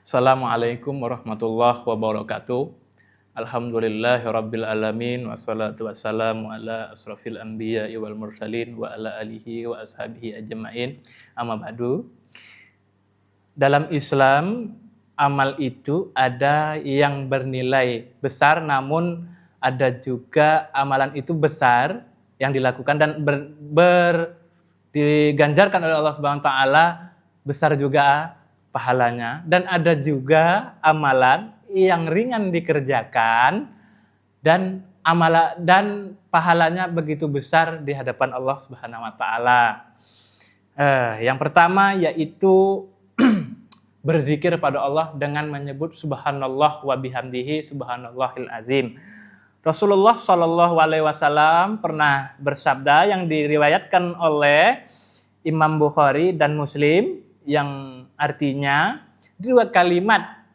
Assalamualaikum warahmatullahi wabarakatuh. Alhamdulillahirabbil alamin wassalatu wassalamu ala asrofil anbiya'i wal mursalin wa ala alihi wa ashabihi ajma'in. Amma ba'du. Dalam Islam, amal itu ada yang bernilai besar, namun ada juga amalan itu besar yang dilakukan dan diganjarkan oleh Allah Subhanahu wa taala, besar juga pahalanya, dan ada juga amalan yang ringan dikerjakan dan pahalanya begitu besar di hadapan Allah Subhanahu wa taala. Yang pertama yaitu berzikir pada Allah dengan menyebut subhanallah wa bihamdihi subhanallahil azim. Rasulullah Shallallahu alaihi wasallam pernah bersabda yang diriwayatkan oleh Imam Bukhari dan Muslim, yang artinya dua kalimat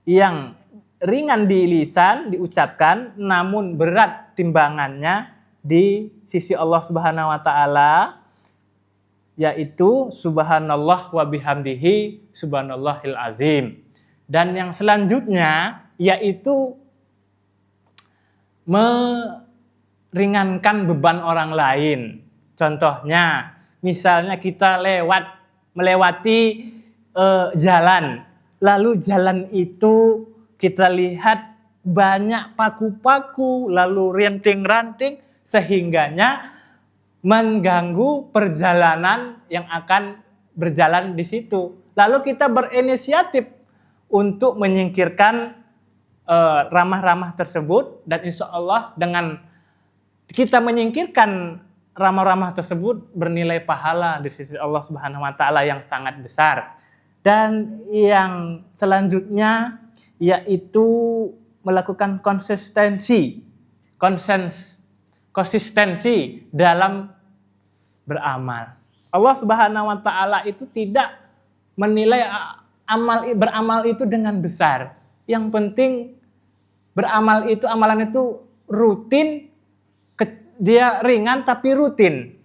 yang ringan di lisan diucapkan namun berat timbangannya di sisi Allah Subhanahu wa taala, yaitu subhanallah wa bihamdihi subhanallahil azim. Dan yang selanjutnya yaitu meringankan beban orang lain. Contohnya, misalnya kita melewati jalan, lalu jalan itu kita lihat banyak paku-paku, lalu ranting-ranting, sehingganya mengganggu perjalanan yang akan berjalan di situ. Lalu kita berinisiatif untuk menyingkirkan ramah-ramah tersebut, dan insya Allah dengan kita menyingkirkan ramah-ramah tersebut bernilai pahala di sisi Allah Subhanahu wa taala yang sangat besar. Dan yang selanjutnya yaitu melakukan konsistensi dalam beramal. Allah Subhanahu wa taala itu tidak menilai beramal itu dengan besar. Yang penting amalan itu rutin, dia ringan tapi rutin.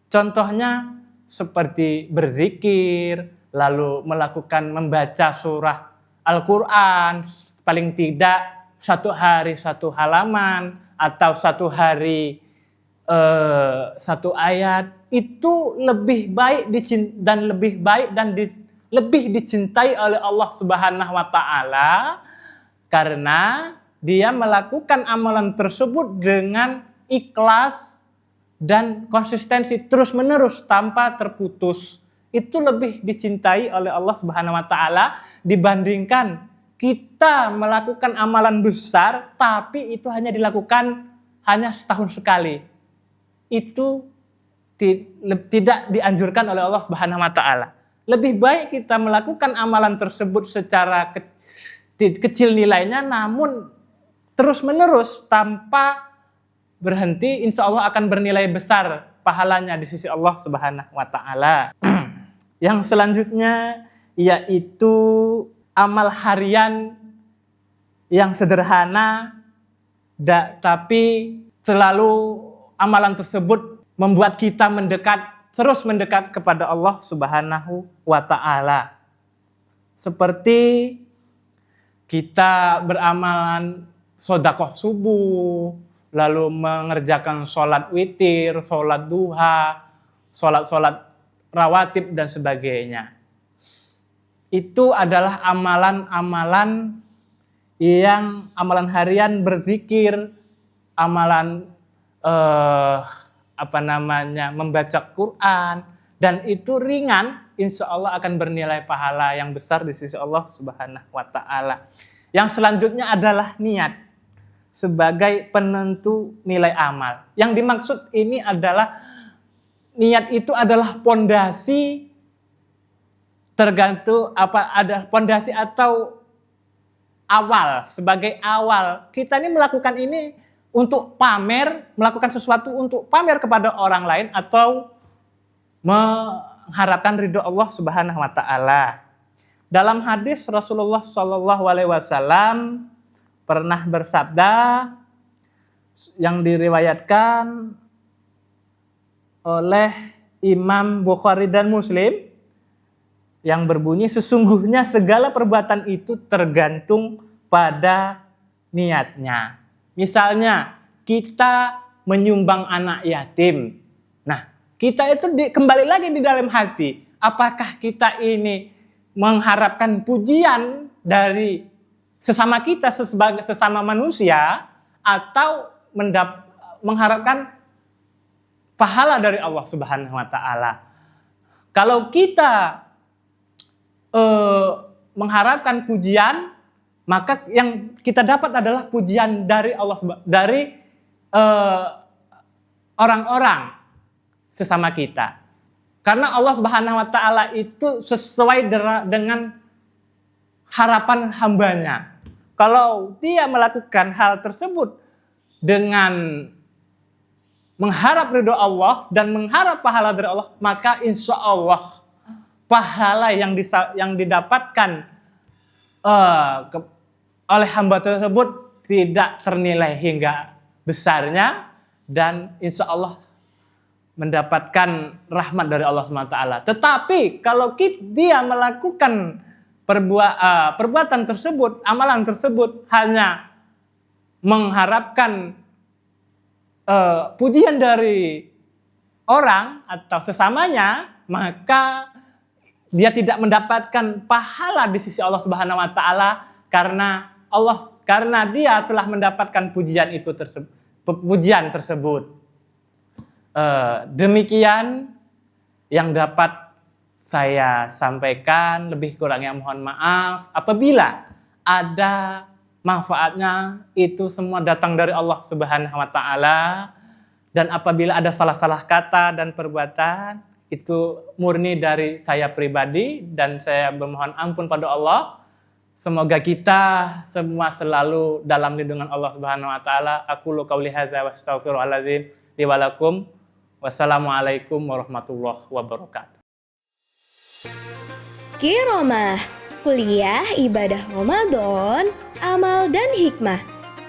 Contohnya seperti berzikir, lalu membaca surah Al-Quran, paling tidak satu hari satu halaman, atau satu hari satu ayat. Itu lebih baik dan lebih dicintai oleh Allah Subhanahu wa taala, karena dia melakukan amalan tersebut dengan ikhlas dan konsistensi terus-menerus tanpa terputus. Itu lebih dicintai oleh Allah Subhanahu wa taala dibandingkan kita melakukan amalan besar tapi itu hanya dilakukan setahun sekali. Itu tidak dianjurkan oleh Allah Subhanahu wa taala. Lebih baik kita melakukan amalan tersebut secara kecil nilainya, namun terus-menerus tanpa berhenti, insya Allah akan bernilai besar pahalanya di sisi Allah Subhanahu wa taala. Yang selanjutnya yaitu amal harian yang sederhana, tapi selalu amalan tersebut membuat kita terus mendekat kepada Allah Subhanahu wa taala. Seperti kita beramalan sedekah subuh, lalu mengerjakan sholat witir, sholat duha, sholat rawatib dan sebagainya. Itu adalah amalan harian, berzikir, amalan membaca Quran, dan itu ringan, insya Allah akan bernilai pahala yang besar di sisi Allah Subhanahu wa taala. Yang selanjutnya adalah niat sebagai penentu nilai amal. Yang dimaksud ini adalah niat itu adalah pondasi, ada pondasi atau awal, sebagai awal. Kita ini melakukan ini untuk melakukan sesuatu untuk pamer kepada orang lain atau mengharapkan ridho Allah Subhanahu wa taala. Dalam hadis Rasulullah Shallallahu alaihi wasallam pernah bersabda yang diriwayatkan oleh Imam Bukhari dan Muslim, yang berbunyi sesungguhnya segala perbuatan itu tergantung pada niatnya. Misalnya kita menyumbang anak yatim. Nah, kita itu kembali lagi di dalam hati. Apakah kita ini mengharapkan pujian dari sesama kita sebagai sesama manusia atau mengharapkan pahala dari Allah Subhanahu wa taala. Kalau kita mengharapkan pujian, maka yang kita dapat adalah pujian dari Allah, dari orang-orang sesama kita. Karena Allah Subhanahu wa taala itu sesuai dengan harapan hambanya. Kalau dia melakukan hal tersebut dengan mengharap ridho Allah dan mengharap pahala dari Allah, maka insya Allah pahala yang didapatkan oleh hamba tersebut tidak ternilai hingga besarnya, dan insya Allah mendapatkan rahmat dari Allah SWT. Tetapi kalau dia melakukan perbuatan tersebut, amalan tersebut hanya mengharapkan pujian dari orang atau sesamanya, maka dia tidak mendapatkan pahala di sisi Allah Subhanahu wa taala karena dia telah mendapatkan pujian tersebut. Demikian yang dapat saya sampaikan, lebih kurangnya mohon maaf. Apabila ada manfaatnya, itu semua datang dari Allah Subhanahu wa taala, dan apabila ada salah-salah kata dan perbuatan, itu murni dari saya pribadi dan saya bermohon ampun pada Allah. Semoga kita semua selalu dalam lindungan Allah Subhanahu wa taala. Aqulu qauli hadza wa astaghfirullahalazim li wa lakum. Wassalamualaikum warahmatullahi wabarakatuh. Qiyamah, kuliah ibadah Ramadan, amal dan hikmah.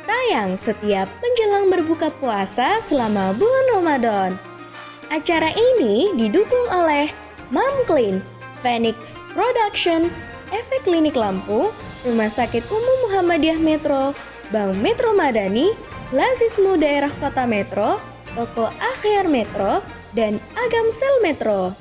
Tayang setiap menjelang berbuka puasa selama bulan Ramadan. Acara ini didukung oleh Mamclean, Phoenix Production, Efek Klinik Lampung, Rumah Sakit Umum Muhammadiyah Metro, Bank Metro Madani, Lazismu Daerah Kota Metro, Toko Akhir Metro, dan Agamsel Metro.